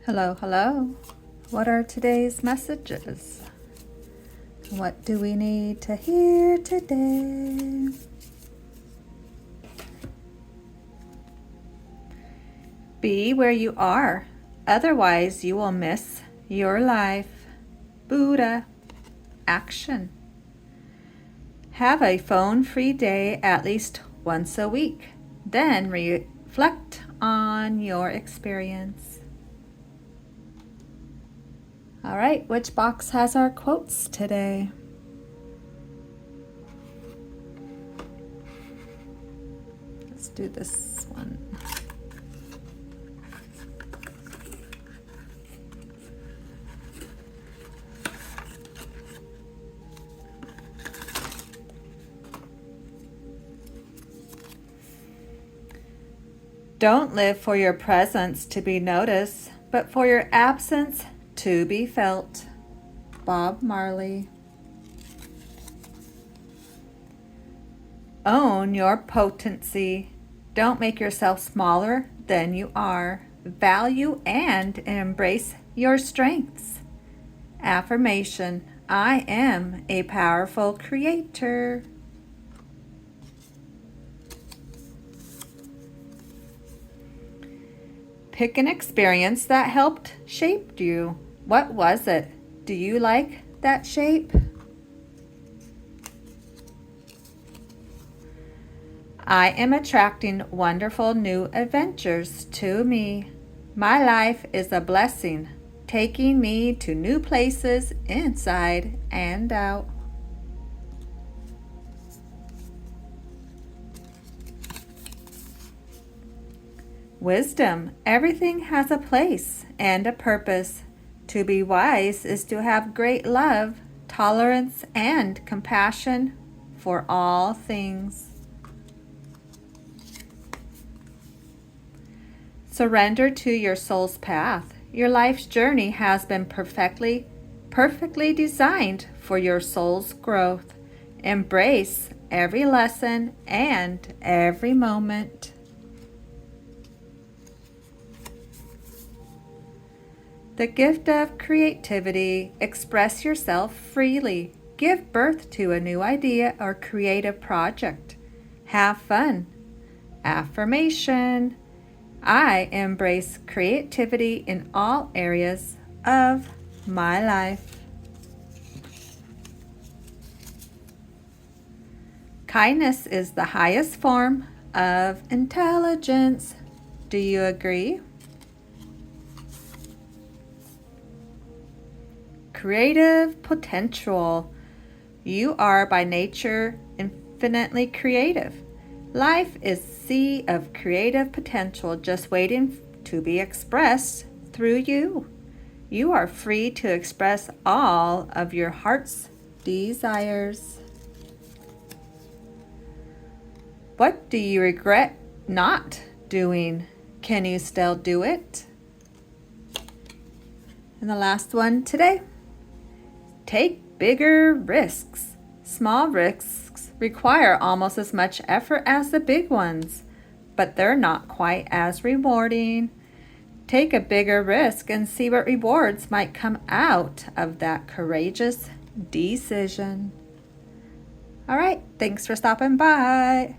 Hello, hello. What are today's messages? What do we need to hear today? Be where you are, otherwise you will miss your life. Buddha. Action. Have a phone-free day at least once a week. Then reflect on your experience. All right, which box has our quotes today? Let's do this one. Don't live for your presence to be noticed, but for your absence to be felt. Bob Marley. Own your potency. Don't make yourself smaller than you are. Value and embrace your strengths. Affirmation. I am a powerful creator. Pick an experience that helped shape you. What was it? Do you like that shape? I am attracting wonderful new adventures to me. My life is a blessing, taking me to new places inside and out. Wisdom. Everything has a place and a purpose. To be wise is to have great love, tolerance, and compassion for all things. Surrender to your soul's path. Your life's journey has been perfectly designed for your soul's growth. Embrace every lesson and every moment. The gift of creativity. Express yourself freely. Give birth to a new idea or creative project. Have fun. Affirmation. I embrace creativity in all areas of my life. Kindness is the highest form of intelligence. Do you agree? Creative potential. You are by nature infinitely creative. Life is a sea of creative potential just waiting to be expressed through you. You are free to express all of your heart's desires. What do you regret not doing? Can you still do it? And the last one today. Take bigger risks. Small risks require almost as much effort as the big ones, but they're not quite as rewarding. Take a bigger risk and see what rewards might come out of that courageous decision. All right, thanks for stopping by.